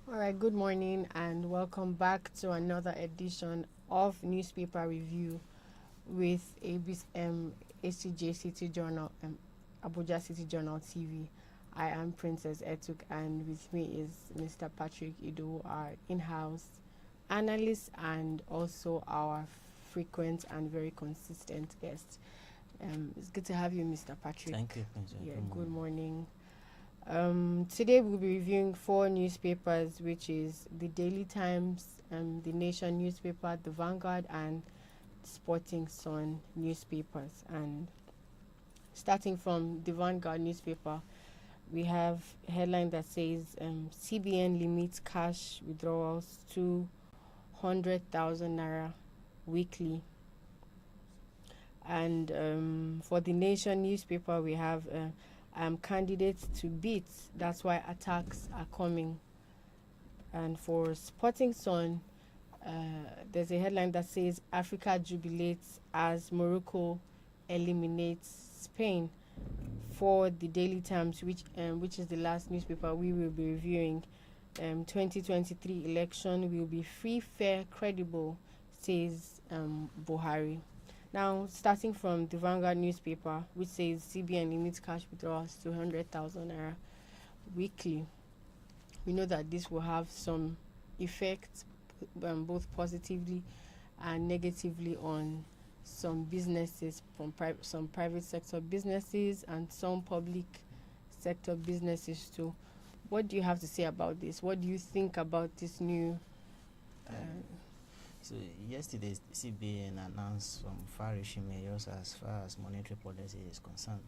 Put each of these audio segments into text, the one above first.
All right, good morning and welcome back to another edition of Newspaper Review with ACJ City Journal, Abuja City Journal TV. I am Princess Etuk, and with me is Mr. Patrick Ido, our in-house analyst and also our frequent and very consistent guest. It's good to have you, Mr. Patrick. Thank you, Princess. Yeah, good morning. Today we'll be reviewing four newspapers, which is the Daily Times, the Nation newspaper, the Vanguard, and Sporting Sun newspapers. And starting from the Vanguard newspaper, we have a headline that says CBN limits cash withdrawals to 100,000 naira weekly. And for the Nation newspaper, we have candidates to beat. That's why attacks are coming. And for Sporting Sun, there's a headline that says Africa jubilates as Morocco eliminates Spain. For the Daily Times, which is the last newspaper we will be reviewing, 2023 election will be free, fair, credible, says Buhari. Now, starting from the Vanguard newspaper, which says CBN limits cash withdrawals to 100,000 naira weekly, we know that this will have some effects, both positively and negatively, on some businesses, from some private sector businesses and some public sector businesses too. What do you have to say about this? What do you think about this new? So yesterday, CBN announced some far-reaching measures as far as monetary policy is concerned.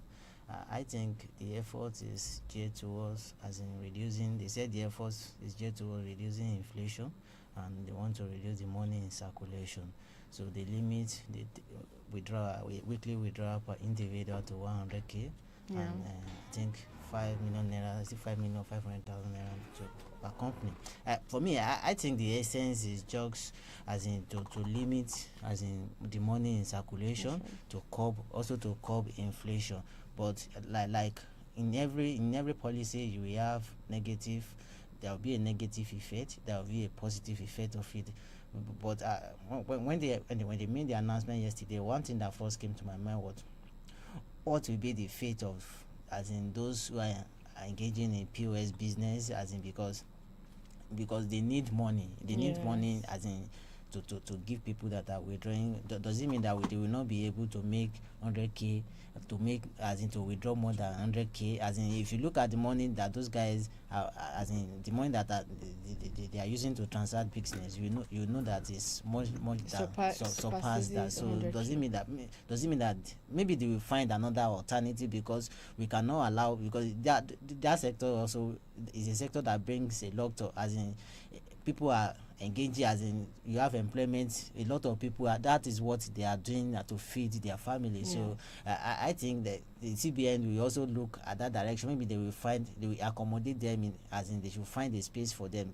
I think the effort is geared towards, as in reducing. They said the effort is geared towards reducing inflation, and they want to reduce the money in circulation. So they limit the weekly withdrawal per individual to 100k, Yeah. and I think 5 million naira, 5,500,000 naira per company. For me, I think the essence is just as in to limit as in the money in circulation, to curb inflation. But like in every policy, you will have negative. There will be a negative effect. There will be a positive effect of it. But when they made the announcement yesterday, one thing that first came to my mind was, what will be the fate of, as in, those who are engaging in POS business, as in, because they need money. They need money, as in, to give people that are withdrawing. Does it mean that they will not be able to make 100k, to make, as in, to withdraw more than 100k? As in, if you look at the money that those guys are, as in the money that they are using to transact business, you know that is much than surpass that. So 100K. does it mean that maybe they will find another alternative? Because we cannot allow, because that sector also is a sector that brings a lot of, as in, people are engaging, as in, you have employment. A lot of people that is what they are doing to feed their family. So I think that the CBN will also look at that direction. Maybe they will accommodate them in, as in, they should find a space for them,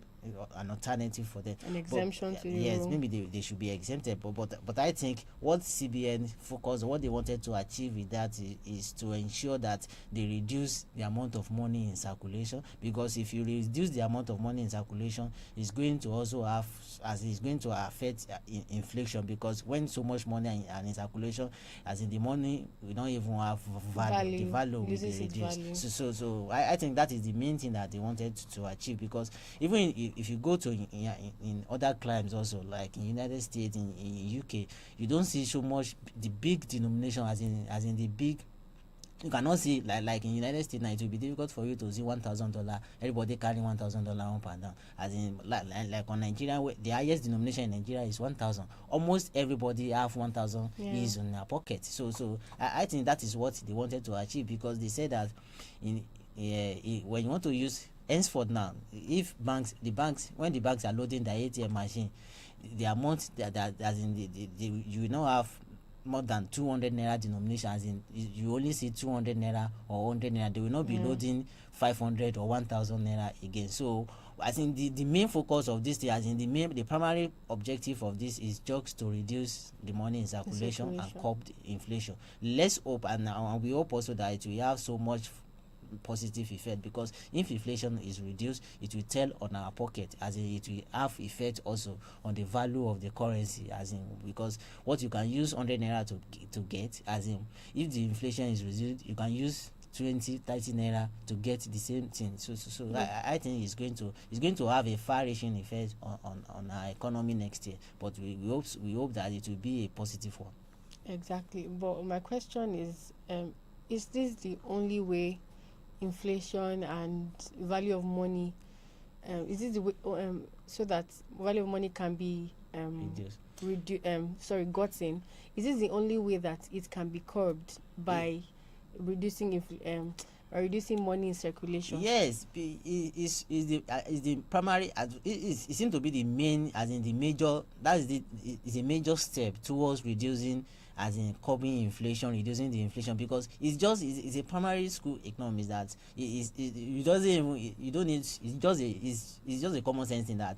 an alternative for them, An exemption to the yes, rule. maybe they should be exempted. But I think what CBN focused, what they wanted to achieve with that is to ensure that they reduce the amount of money in circulation. Because if you reduce the amount of money in circulation, it's going to also have, as it's going to affect inflation. Because when so much money are in circulation, as in, the money will not even have value. The value will be reduced. So I think that is the main thing that they wanted to achieve. Because even if you go to in other climes also, like in United States, in UK, you don't see so much the big denomination, as in the big. You cannot see, like in United States now, it will be difficult for you to see $1,000. Everybody carrying $1,000 up and down. As in, like on Nigeria, the highest denomination in Nigeria is 1,000. Almost everybody have 1,000 is in their pocket. So I think that is what they wanted to achieve. Because they said that when you want to use, henceforth now, if when the banks are loading their ATM machine, the amount that as in you will not have more than 200 naira denomination, as in, you only see 200 naira or 100 naira. They will not be loading 500 or 1,000 naira again. So I think the main focus of this thing, as in the primary objective of this, is just to reduce the money in circulation and curb the inflation. Let's hope, and we hope also that it will have so much positive effect, because if inflation is reduced, it will tell on our pocket, as in it will have effect also on the value of the currency, as in, because what you can use 100 naira to get, as in if the inflation is reduced, you can use 20-30 naira to get the same thing. So I think it's going to have a far-reaching effect on our economy next year, but we hope that it will be a positive one. Exactly. But my question is this the only way inflation and value of money, is this the way, so that value of money can be gotten? Is this the only way that it can be curbed by reducing reducing money in circulation? Yes, is the primary, it seems to be the main, as in the major, that is a major step towards reducing, as in curbing inflation, reducing the inflation, because it's a primary school economics that you don't need, it's just a common sense thing that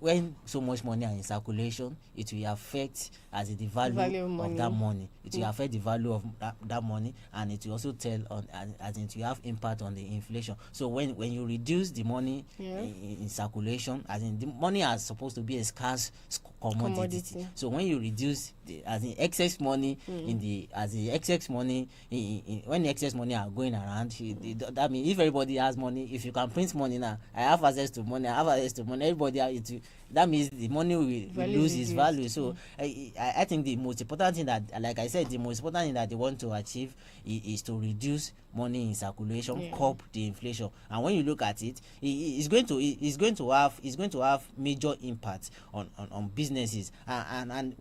when so much money are in circulation, it will affect, as in the value of that money. It will affect the value of that money, and it will also tell on, as in, it will have impact on the inflation. So when you reduce the money in circulation, as in the money are supposed to be a scarce commodity. So when you reduce as in excess money when the excess money are going around, that means if everybody has money, if you can print money now, I have access to money, everybody that means the money will lose its value. So I think the most important thing that, like I said, the most important thing that they want to achieve is to reduce money in circulation, curb the inflation. And when you look at it, it's going to have major impact on businesses. And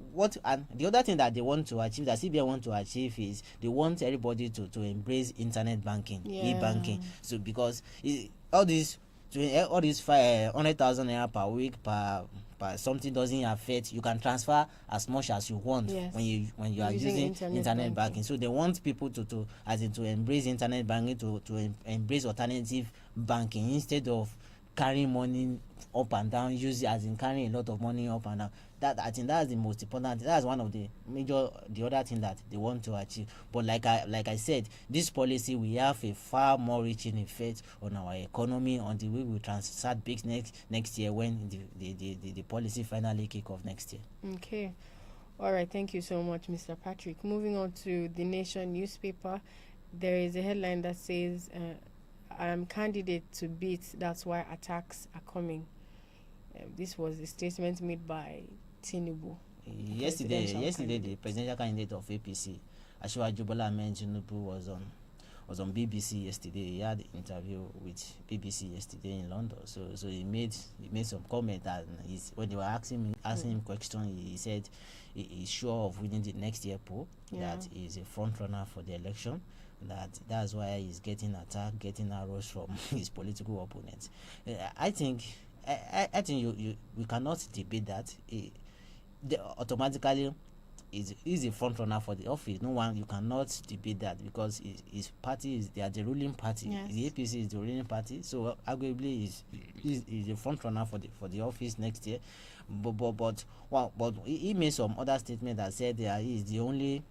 the other thing that they want to achieve, that CBN want to achieve, is they want everybody to embrace internet banking, e-banking. So because all these 500,000 naira per week per something doesn't affect, you can transfer as much as you want when you are using internet banking. So they want people to embrace internet banking, to embrace alternative banking, instead of carrying money up and down, carrying a lot of money up and down. That, I think, that's the most important. That's one of the other thing that they want to achieve. But like I said, this policy will have a far more reaching effect on our economy, on the way we transact business next year, when the policy finally kick off next year. Okay. All right. Thank you so much, Mr. Patrick. Moving on to the Nation newspaper, there is a headline that says, "I am candidate to beat. That's why attacks are coming." This was a statement made by Tinubu. Yesterday, the presidential candidate of APC, Asiwaju Bola Ahmed Tinubu, was on BBC yesterday. He had an interview with BBC yesterday in London. So he made some comment, and when they were asking him question, he said he's sure of winning the next year poll. That he's a front runner for the election. That's why he's getting attacked, getting arrows from his political opponents. I think we cannot debate that. Automatically is a front runner for the office. You cannot debate that, because his party they are the ruling party. The APC is the ruling party, so arguably is a front runner for the office next year. But he made some other statement that said he's the only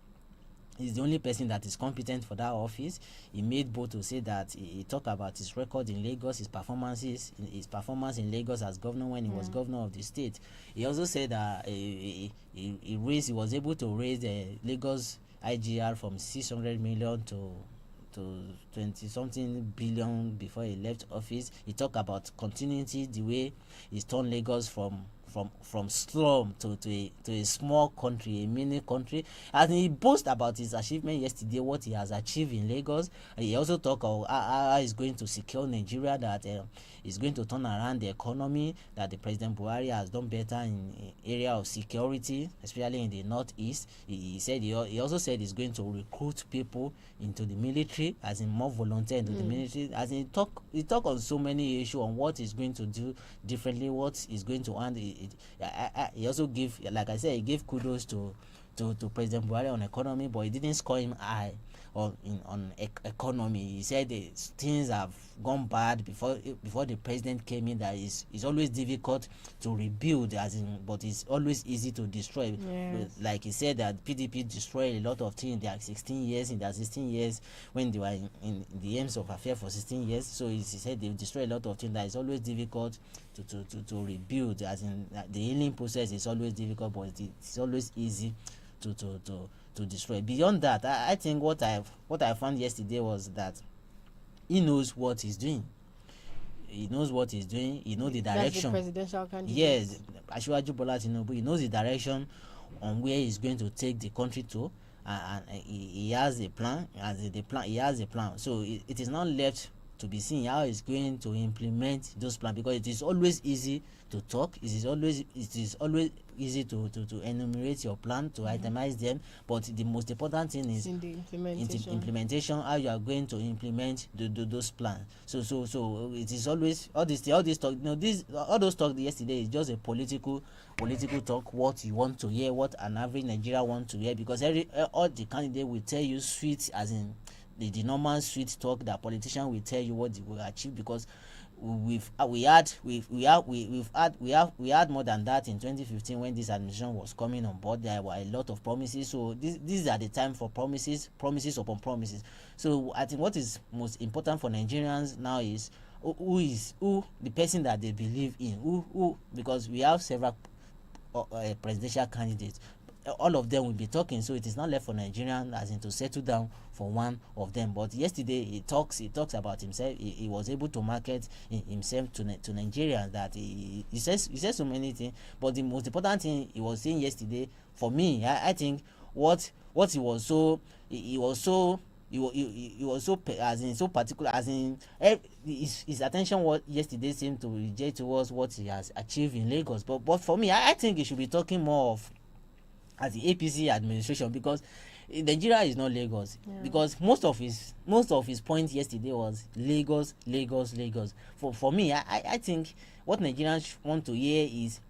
person that is competent for that office. He made bold to say that he talked about his record in Lagos, his performance in Lagos as governor when he was governor of the state. He also said that he was able to raise the Lagos IGR from 600 million to 20-something billion before he left office. He talked about continuity, the way he's turned Lagos from slum to a small country, a mini country. And he boasted about his achievement yesterday, what he has achieved in Lagos. And he also talked about how he's going to secure Nigeria, that he's going to turn around the economy, that the President Buhari has done better in area of security, especially in the northeast. He also said he's going to recruit people into the military, as in more volunteer into the military. As in he talk on so many issues on what he's going to do differently, what he's going to handle. He also gave, like I said, he gave kudos to President Buhari on economy, but he didn't score him high economy. He said things have gone bad before the president came in, that it's always difficult to rebuild, but it's always easy to destroy. Yes. Like he said that PDP destroyed a lot of things in their 16 years when they were in the aims of affair for 16 years. So he said they destroyed a lot of things, that it's always difficult to rebuild, the healing process is always difficult, but it's always easy to destroy. Beyond that, I think what I found yesterday was that he knows what he's doing. He knows what he's doing. He knows the direction. That's the presidential candidate. Yes, Asiwaju Bola Tinubu. He knows the direction on where he's going to take the country to, and he has a plan. He has a plan. So it is not left to be seen how he's going to implement those plans, because it is always easy to talk. It is always easy to enumerate your plan, to itemize them, but the most important thing is in the implementation. How you are going to implement those plans. So it is always all this talk. All those talk yesterday is just a political talk. What you want to hear, what an average Nigeria want to hear, because all the candidate will tell you sweet, as in the normal sweet talk that politician will tell you what they will achieve, because we had more than that in 2015 when this administration was coming on board. There were a lot of promises. So these are the time for promises upon promises. So I think what is most important for Nigerians now is who the person that they believe in, who because we have several presidential candidates. All of them will be talking, so it is not left for Nigerians as in to settle down for one of them. But yesterday he talks about himself. He was able to market himself to Nigerians, that he says so many things. But the most important thing he was saying yesterday, for me, I think what he was so as in so particular, as in his attention was yesterday seemed to reject towards what he has achieved in Lagos. But for me, I think he should be talking more of as the APC administration, because Nigeria is not Lagos. Yeah. Because most of his point yesterday was Lagos. For me, I think what Nigerians want to hear is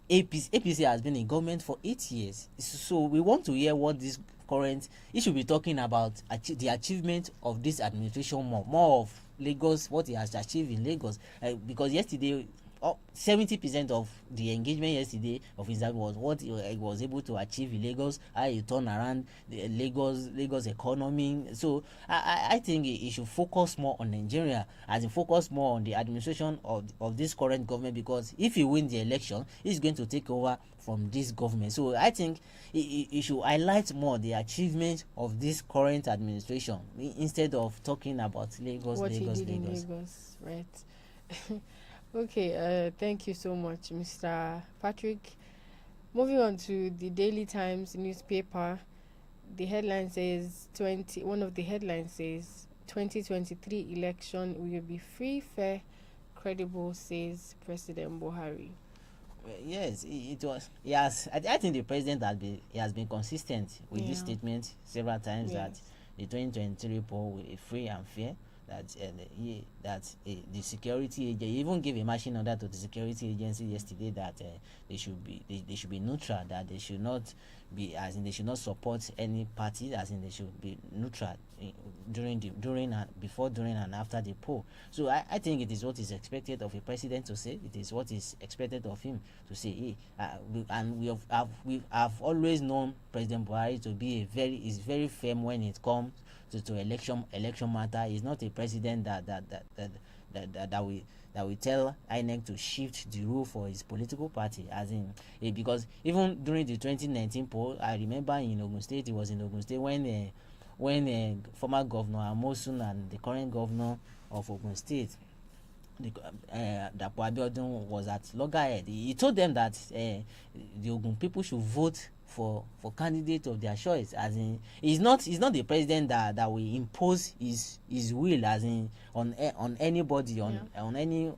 APC has been in government for 8 years. So we want to hear what this current, he should be talking about the achievement of this administration, more of Lagos, what he has achieved in Lagos. Because yesterday 70% of the engagement yesterday of his was what he was able to achieve in Lagos, how he turned around the Lagos economy. So I think he should focus more on Nigeria, as in focus more on the administration of this current government, because if he wins the election, he's going to take over from this government. So I think he should highlight more the achievement of this current administration instead of talking about Lagos. What he did in Lagos, right? Okay, thank you so much, Mr. Patrick. Moving on to the Daily Times newspaper, the headline says one of the headlines says 2023 election will be free, fair, credible, says President Buhari. Yes, it was. Yes, I think the president has been consistent with this statement several times, that the 2023 poll will be free and fair. That the security agency even gave a marching order to the security agency yesterday that they should be neutral, that they should not be, as in they should not support any party, as in they should be neutral before, during and after the poll. So I think it is what is expected of a president to say. It is what is expected of him to say. We have always known President Buhari to be very firm when it comes to election matter. He's not a president that will tell INEC to shift the rule for his political party, as in because even during the 2019 poll, I remember in Ogun State, it was in Ogun State when former governor Amosun and the current governor of Ogun State, Dapo Abiodun, was at loggerhead. He told them that the Ogun people should vote for candidate of their choice, as in he's not the president that will impose his will, as in on anybody, on any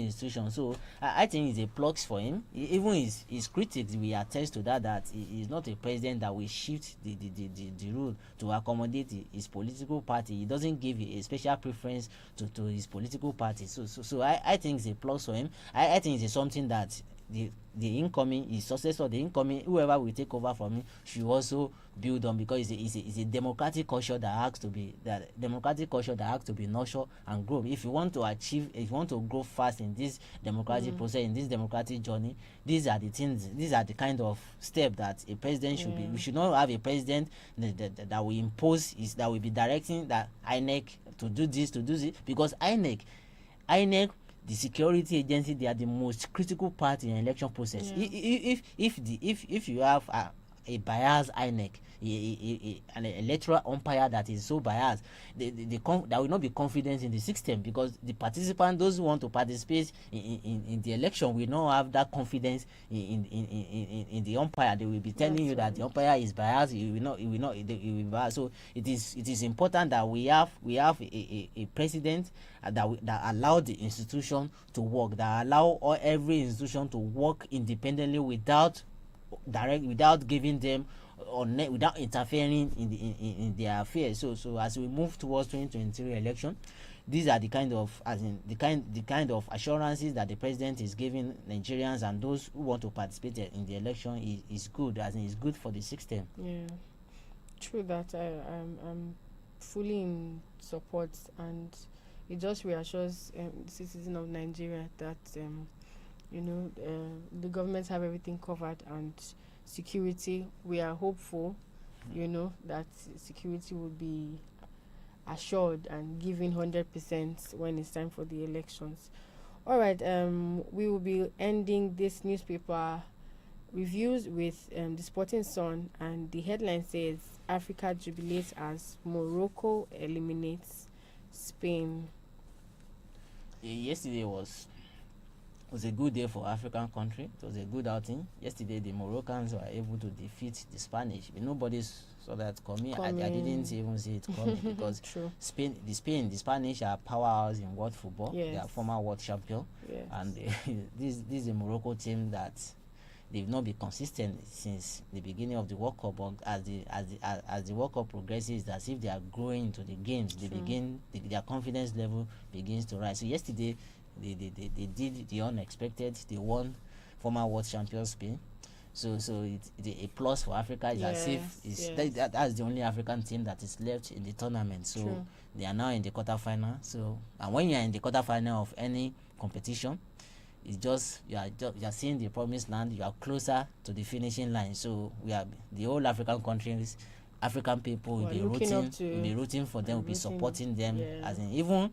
institution. So I think it's a plus for him. Even his critics will attest to that he's not a president that will shift the rule to accommodate his political party. He doesn't give a special preference to his political party. So I think it's a plus for him. I think it's something that the incoming, his successor, the incoming, whoever will take over from him, should also build on, because it's a democratic culture that has to be nurtured and grown. If you want to grow fast in this democratic process, in this democratic journey, these are the kind of step that a president should be. We should not have a president that will impose, that will be directing that INEC to do this, because INEC, the security agency, they are the most critical part in an election process. If you have a biased INEC, an electoral umpire that is so biased, there will not be confidence in the system, because the participants, those who want to participate in the election, will not have that confidence in the umpire. They will be telling you that the umpire is biased. It will be biased. So it is important that we have a president that allow the institution to work, that allow every institution to work independently without giving them, or without interfering in their affairs. So as we move towards 2023 election, these are the kind of assurances that the president is giving Nigerians and those who want to participate in the election. Is good, as in it's good for the system. Yeah, true that. I'm fully in support, and it just reassures the citizen of Nigeria that the government have everything covered, and security, we are hopeful, that security will be assured and given 100% when it's time for the elections. All right, we will be ending this newspaper reviews with the Sporting Sun, and the headline says Africa jubilates as Morocco eliminates Spain. Yesterday was a good day for African country. It was a good outing. Yesterday, the Moroccans were able to defeat the Spanish. Nobody saw that coming. I didn't even see it coming because the Spanish are powerhouse in world football. Yes. They are former world champion, Yes. and this is a Morocco team that they've not been consistent since the beginning of the World Cup. But as the World Cup progresses, it's as if they are growing into the games. Their confidence level begins to rise. So yesterday, they did the unexpected. They won former world champion Spain. So it's a plus for Africa. It's as if that's the only African team that is left in the tournament. So they are now in the quarterfinal. So, and when you are in the quarterfinal of any competition, it's just you are seeing the promised land. You are closer to the finishing line. So we are the whole African countries. African people will be rooting for them, will be supporting them. Yeah. As in, even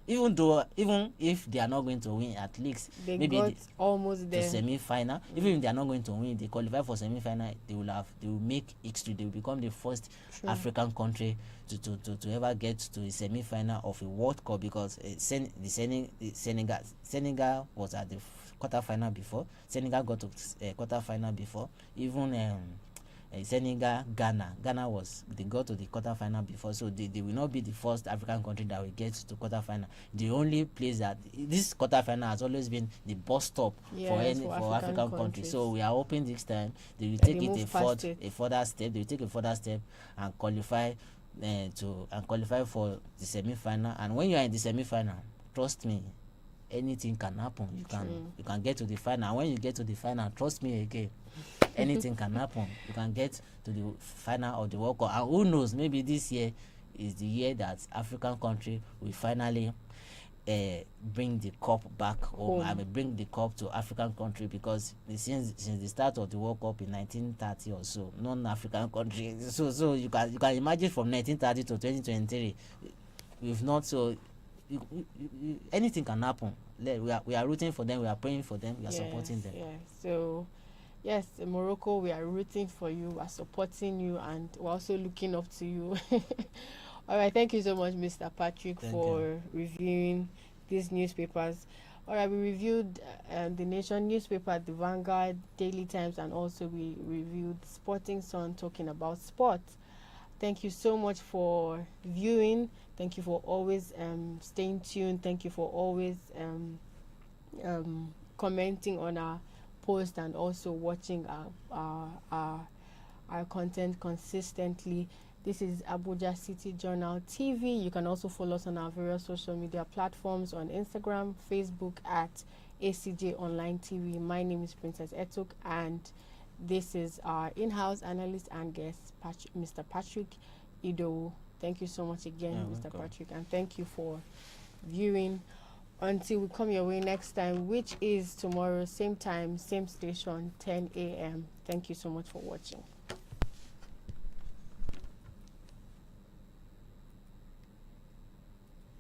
if they are not going to win, at least maybe almost there to semi-final. Even if they are not going to win, they qualify for semi-final. They will make history. They will become the first African country to ever get to a semi-final of a World Cup, because Senegal was at the quarter-final before. Senegal got to quarter-final before. Even Senegal, Ghana they got to the quarterfinal before, so they will not be the first African country that will get to quarterfinal. The only place that this quarterfinal has always been the bus stop for African countries. So we are hoping this time they will take a further step. They will take a further step and qualify for the semi-final. And when you are in the semi-final, trust me, anything can happen. You can get to the final. And when you get to the final, trust me again, anything can happen. You can get to the final of the World Cup. And who knows, maybe this year is the year that African country will finally bring the cup back home. I mean, bring the cup to African country, because since the start of the World Cup in 1930 or so, non-African country. So you can imagine from 1930 to 2023, we've not. So anything can happen. We are rooting for them. We are praying for them. We are supporting them. Yeah. So yes, Morocco, we are rooting for you. We are supporting you, and we're also looking up to you. All right, thank you so much, Mr. Patrick, for reviewing these newspapers. All right, we reviewed the Nation newspaper, the Vanguard, Daily Times, and also we reviewed Sporting Sun, talking about sports. Thank you so much for viewing. Thank you for always staying tuned. Thank you for always commenting on our post, and also watching our content consistently. This is Abuja City Journal TV. You can also follow us on our various social media platforms on Instagram, Facebook at ACJ Online TV. My name is Princess Etuk, and this is our in-house analyst and guest, Mr. Patrick Ido. Thank you so much again, Mr. Welcome. Patrick, and thank you for viewing. Until we come your way next time, which is tomorrow, same time, same station, 10 a.m. Thank you so much for watching.